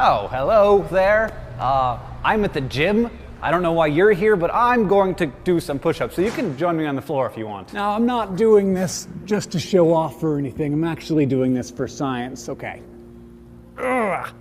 Oh, hello there. I'm at the gym. I don't know why you're here, but I'm going to do some push-ups, so you can join me on the floor if you want. No, I'm not doing this just to show off or anything. I'm actually doing this for science, okay. Ugh.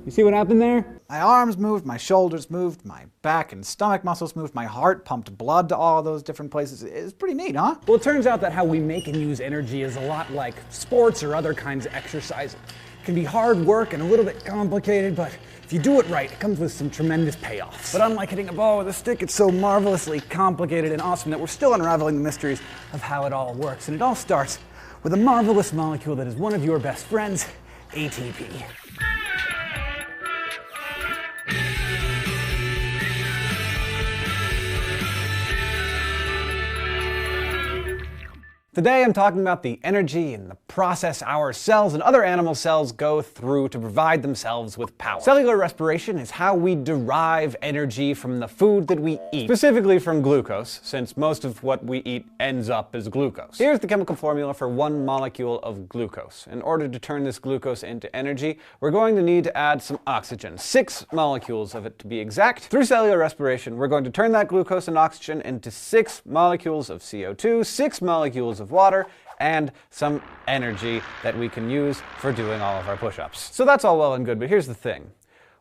You see what happened there? My arms moved, my shoulders moved, my back and stomach muscles moved, my heart pumped blood to all of those different places. It's pretty neat, huh? Well, it turns out that how we make and use energy is a lot like sports or other kinds of exercise. It can be hard work and a little bit complicated, but if you do it right, it comes with some tremendous payoffs. But unlike hitting a ball with a stick, it's so marvelously complicated and awesome that we're still unraveling the mysteries of how it all works. And it all starts with a marvelous molecule that is one of your best friends, ATP. Today I'm talking about the energy and the process our cells and other animal cells go through to provide themselves with power. Cellular respiration is how we derive energy from the food that we eat, specifically from glucose, since most of what we eat ends up as glucose. Here's the chemical formula for one molecule of glucose. In order to turn this glucose into energy, we're going to need to add some oxygen, 6 molecules of it to be exact. Through cellular respiration, we're going to turn that glucose and oxygen into 6 molecules of CO2, 6 molecules of water, and some energy that we can use for doing all of our push-ups. So that's all well and good, but here's the thing.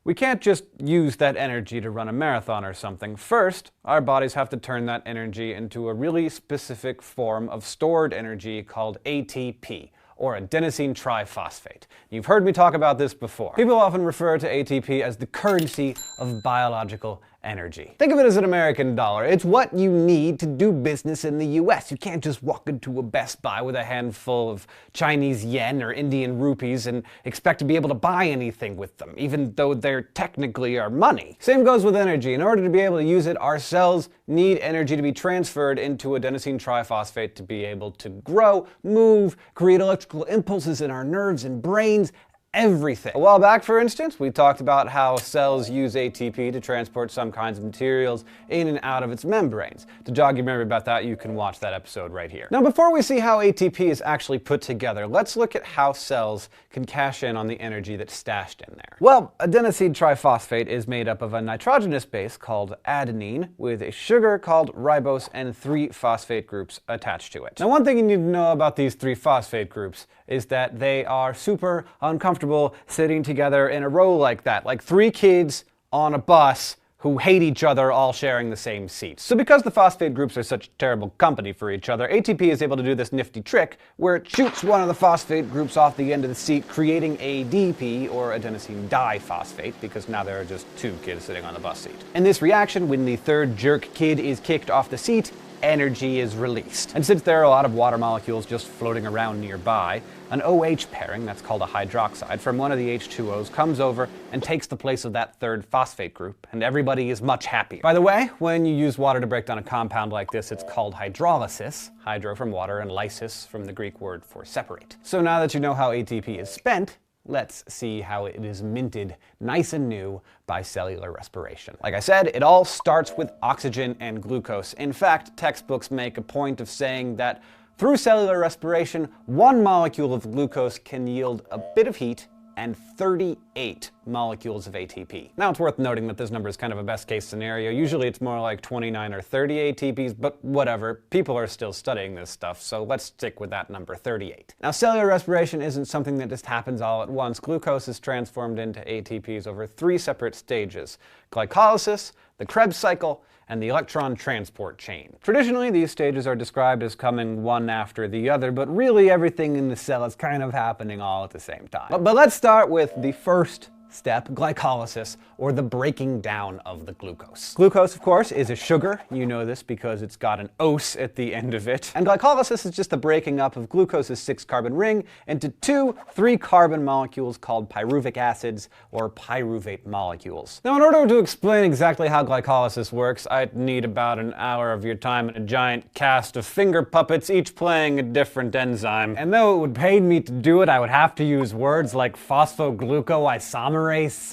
We can't just use that energy to run a marathon or something. First, our bodies have to turn that energy into a really specific form of stored energy called ATP, or adenosine triphosphate. You've heard me talk about this before. People often refer to ATP as the currency of biological energy. Think of it as an American dollar. It's what you need to do business in the US. You can't just walk into a Best Buy with a handful of Chinese yen or Indian rupees and expect to be able to buy anything with them, even though they're technically our money. Same goes with energy. In order to be able to use it, our cells need energy to be transferred into adenosine triphosphate to be able to grow, move, create electrical impulses in our nerves and brains, everything. A while back, for instance, we talked about how cells use ATP to transport some kinds of materials in and out of its membranes. To jog your memory about that, you can watch that episode right here. Now, before we see how ATP is actually put together, let's look at how cells can cash in on the energy that's stashed in there. Well, adenosine triphosphate is made up of a nitrogenous base called adenine with a sugar called ribose and 3 phosphate groups attached to it. Now, one thing you need to know about these 3 phosphate groups is that they are super uncomfortable sitting together in a row like that, like 3 kids on a bus who hate each other all sharing the same seats. So because the phosphate groups are such terrible company for each other, ATP is able to do this nifty trick where it shoots one of the phosphate groups off the end of the seat, creating ADP, or adenosine diphosphate, because now there are just 2 kids sitting on the bus seat. In this reaction, when the 3rd jerk kid is kicked off the seat, energy is released. And since there are a lot of water molecules just floating around nearby, an OH pairing, that's called a hydroxide, from one of the H2Os comes over and takes the place of that 3rd phosphate group, and everybody is much happier. By the way, when you use water to break down a compound like this, it's called hydrolysis, hydro from water and lysis from the Greek word for separate. So now that you know how ATP is spent, let's see how it is minted nice and new by cellular respiration. Like I said, it all starts with oxygen and glucose. In fact, textbooks make a point of saying that through cellular respiration, 1 molecule of glucose can yield a bit of heat and 38 molecules of ATP. Now it's worth noting that this number is kind of a best case scenario. Usually it's more like 29 or 30 ATPs, but whatever. People are still studying this stuff, so let's stick with that number, 38. Now cellular respiration isn't something that just happens all at once. Glucose is transformed into ATPs over 3 separate stages: glycolysis, the Krebs cycle, and the electron transport chain. Traditionally, these stages are described as coming one after the other, but really everything in the cell is kind of happening all at the same time. But let's start with the first step, glycolysis, or the breaking down of the glucose. Glucose, of course, is a sugar. You know this because it's got an "-ose" at the end of it. And glycolysis is just the breaking up of glucose's 6-carbon ring into 2 3-carbon molecules called pyruvic acids, or pyruvate molecules. Now, in order to explain exactly how glycolysis works, I'd need about an hour of your time and a giant cast of finger puppets, each playing a different enzyme. And though it would pay me to do it, I would have to use words like phosphoglucoisomerase.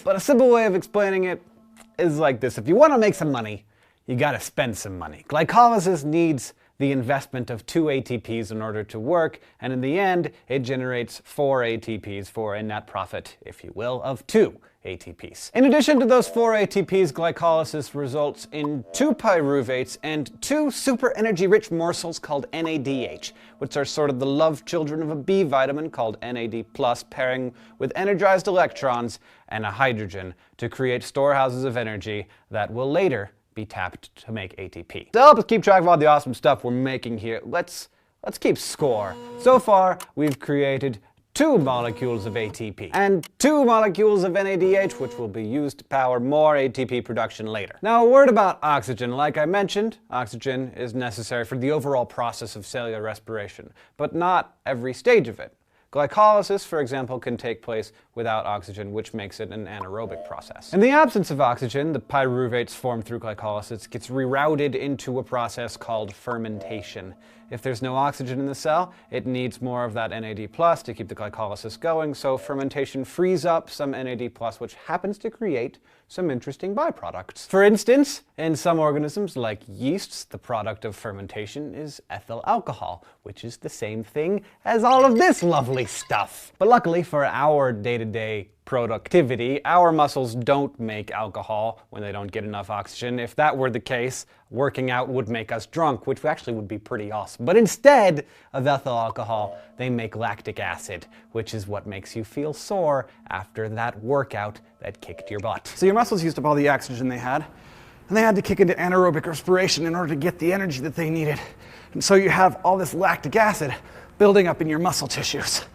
But a simple way of explaining it is like this. If you want to make some money, you gotta spend some money. Glycolysis needs the investment of 2 ATPs in order to work, and in the end, it generates 4 ATPs for a net profit, if you will, of 2 ATPs. In addition to those 4 ATPs, glycolysis results in 2 pyruvates and 2 super energy-rich morsels called NADH, which are sort of the love children of a B vitamin called NAD+, pairing with energized electrons and a hydrogen to create storehouses of energy that will later be tapped to make ATP. To help us keep track of all the awesome stuff we're making here, let's keep score. So far, we've created 2 molecules of ATP and 2 molecules of NADH, which will be used to power more ATP production later. Now, a word about oxygen. Like I mentioned, oxygen is necessary for the overall process of cellular respiration, but not every stage of it. Glycolysis, for example, can take place without oxygen, which makes it an anaerobic process. In the absence of oxygen, the pyruvates formed through glycolysis gets rerouted into a process called fermentation. If there's no oxygen in the cell, it needs more of that NAD+ to keep the glycolysis going, so fermentation frees up some NAD+, which happens to create some interesting byproducts. For instance, in some organisms like yeasts, the product of fermentation is ethyl alcohol, which is the same thing as all of this lovely stuff. But luckily for our day-to-day productivity, our muscles don't make alcohol when they don't get enough oxygen. If that were the case, working out would make us drunk, which actually would be pretty awesome. But instead of ethyl alcohol, they make lactic acid, which is what makes you feel sore after that workout that kicked your butt. So your muscles used up all the oxygen they had, and they had to kick into anaerobic respiration in order to get the energy that they needed. And so you have all this lactic acid building up in your muscle tissues.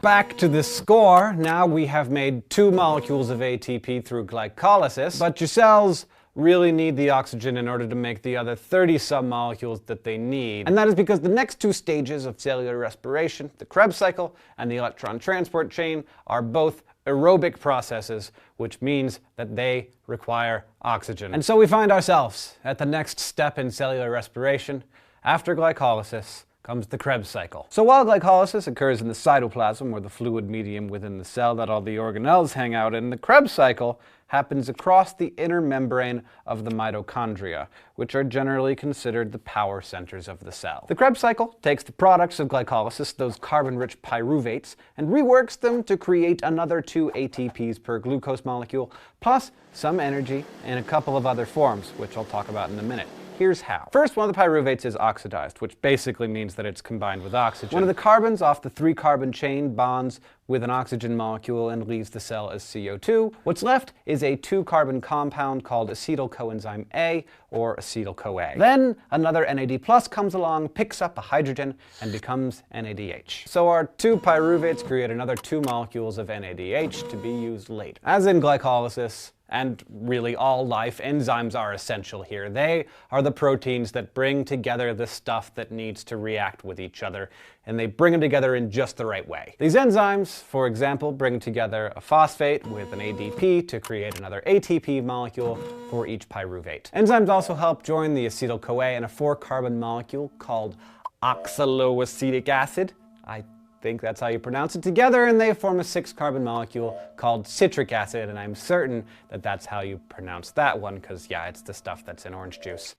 Back to the score. Now we have made 2 molecules of ATP through glycolysis, but your cells really need the oxygen in order to make the other 30-some molecules that they need. And that is because the next 2 stages of cellular respiration, the Krebs cycle and the electron transport chain, are both aerobic processes, which means that they require oxygen. And so we find ourselves at the next step in cellular respiration. After glycolysis comes the Krebs cycle. So while glycolysis occurs in the cytoplasm, or the fluid medium within the cell that all the organelles hang out in, the Krebs cycle happens across the inner membrane of the mitochondria, which are generally considered the power centers of the cell. The Krebs cycle takes the products of glycolysis, those carbon-rich pyruvates, and reworks them to create another 2 ATPs per glucose molecule, plus some energy in a couple of other forms, which I'll talk about in a minute. Here's how. First, one of the pyruvates is oxidized, which basically means that it's combined with oxygen. One of the carbons off the 3-carbon chain bonds with an oxygen molecule and leaves the cell as CO2. What's left is a 2-carbon compound called acetyl coenzyme A, or acetyl-CoA. Then another NAD+ comes along, picks up a hydrogen, and becomes NADH. So our 2 pyruvates create another 2 molecules of NADH to be used later. As in glycolysis, and really all life, enzymes are essential here. They are the proteins that bring together the stuff that needs to react with each other, and they bring them together in just the right way. These enzymes, for example, bring together a phosphate with an ADP to create another ATP molecule for each pyruvate. Enzymes also help join the acetyl-CoA in a 4-carbon molecule called oxaloacetic acid. I think that's how you pronounce it, together, and they form a 6-carbon molecule called citric acid, and I'm certain that that's how you pronounce that one, because yeah, it's the stuff that's in orange juice.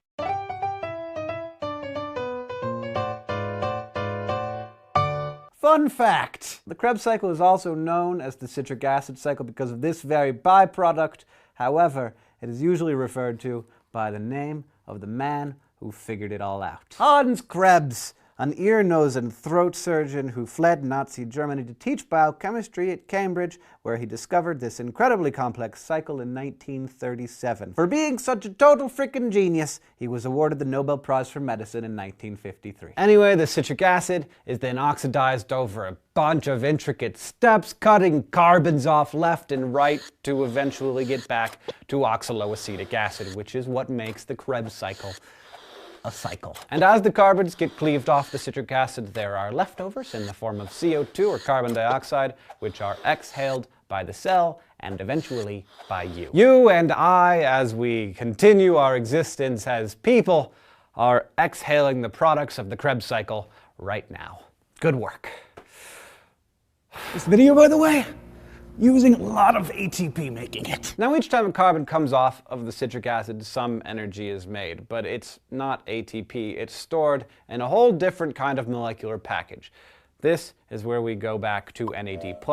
Fun fact! The Krebs cycle is also known as the citric acid cycle because of this very byproduct. However, it is usually referred to by the name of the man who figured it all out. Hans Krebs, an ear, nose, and throat surgeon who fled Nazi Germany to teach biochemistry at Cambridge, where he discovered this incredibly complex cycle in 1937. For being such a total frickin' genius, he was awarded the Nobel Prize for Medicine in 1953. Anyway, the citric acid is then oxidized over a bunch of intricate steps, cutting carbons off left and right to eventually get back to oxaloacetic acid, which is what makes the Krebs cycle a cycle. And as the carbons get cleaved off the citric acid, there are leftovers in the form of CO2 or carbon dioxide, which are exhaled by the cell and eventually by you. You and I, as we continue our existence as people, are exhaling the products of the Krebs cycle right now. Good work. This video, by the way, using a lot of ATP making it. Now, each time a carbon comes off of the citric acid, some energy is made, but it's not ATP. It's stored in a whole different kind of molecular package. This is where we go back to NAD+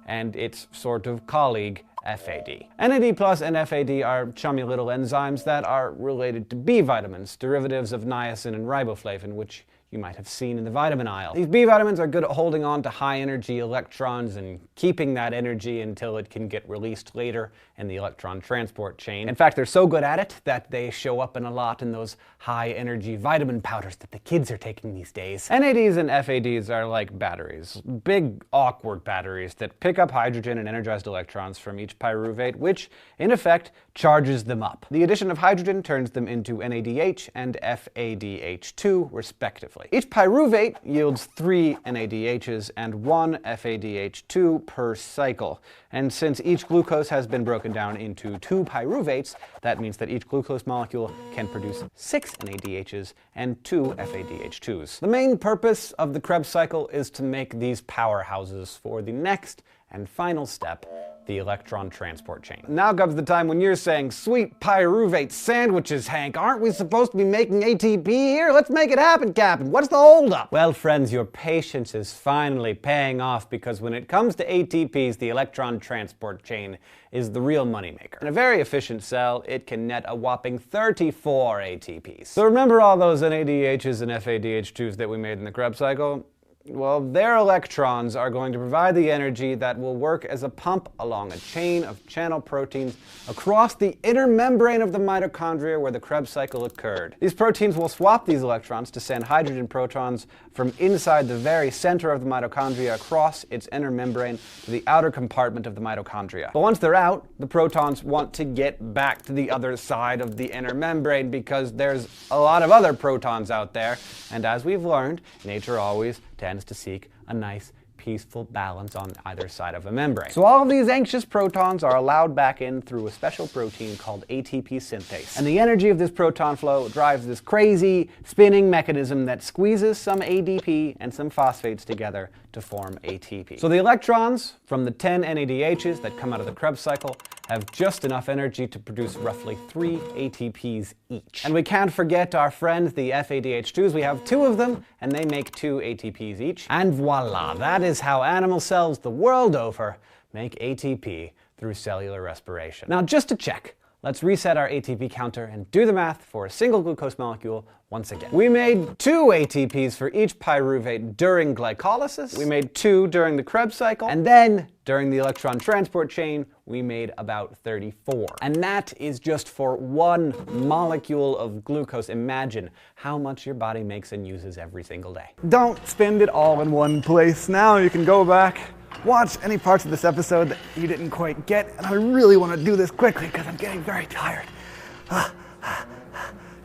and its sort of colleague, FAD. NAD+ and FAD are chummy little enzymes that are related to B vitamins, derivatives of niacin and riboflavin, which you might have seen in the vitamin aisle. These B vitamins are good at holding on to high-energy electrons and keeping that energy until it can get released later in the electron transport chain. In fact, they're so good at it that they show up a lot in those high-energy vitamin powders that the kids are taking these days. NADs and FADs are like batteries. Big, awkward batteries that pick up hydrogen and energized electrons from each pyruvate, which, in effect, charges them up. The addition of hydrogen turns them into NADH and FADH2, respectively. Each pyruvate yields 3 NADHs and 1 FADH2 per cycle. And since each glucose has been broken down into 2 pyruvates, that means that each glucose molecule can produce 6 NADHs and 2 FADH2s. The main purpose of the Krebs cycle is to make these powerhouses for the next and final step, the electron transport chain. Now comes the time when you're saying, sweet pyruvate sandwiches, Hank, aren't we supposed to be making ATP here? Let's make it happen, Captain. What's the holdup? Well, friends, your patience is finally paying off, because when it comes to ATPs, the electron transport chain is the real moneymaker. In a very efficient cell, it can net a whopping 34 ATPs. So remember all those NADHs and FADH2s that we made in the Krebs cycle? Well, their electrons are going to provide the energy that will work as a pump along a chain of channel proteins across the inner membrane of the mitochondria where the Krebs cycle occurred. These proteins will swap these electrons to send hydrogen protons from inside the very center of the mitochondria across its inner membrane to the outer compartment of the mitochondria. But once they're out, the protons want to get back to the other side of the inner membrane because there's a lot of other protons out there, and as we've learned, nature always tends to seek a nice, peaceful balance on either side of a membrane. So all of these anxious protons are allowed back in through a special protein called ATP synthase. And the energy of this proton flow drives this crazy spinning mechanism that squeezes some ADP and some phosphates together to form ATP. So the electrons from the 10 NADHs that come out of the Krebs cycle have just enough energy to produce roughly 3 ATPs each. And we can't forget our friends, the FADH2s. We have 2 of them, and they make 2 ATPs each. And voila, that is how animal cells the world over make ATP through cellular respiration. Now, just to check, let's reset our ATP counter and do the math for a single glucose molecule once again. We made 2 ATPs for each pyruvate during glycolysis. We made 2 during the Krebs cycle. And then, during the electron transport chain, we made about 34. And that is just for 1 molecule of glucose. Imagine how much your body makes and uses every single day. Don't spend it all in one place. Now you can go back, watch any parts of this episode that you didn't quite get, and I really want to do this quickly because I'm getting very tired.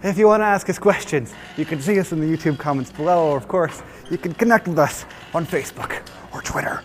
If you want to ask us questions, you can see us in the YouTube comments below, or of course, you can connect with us on Facebook or Twitter.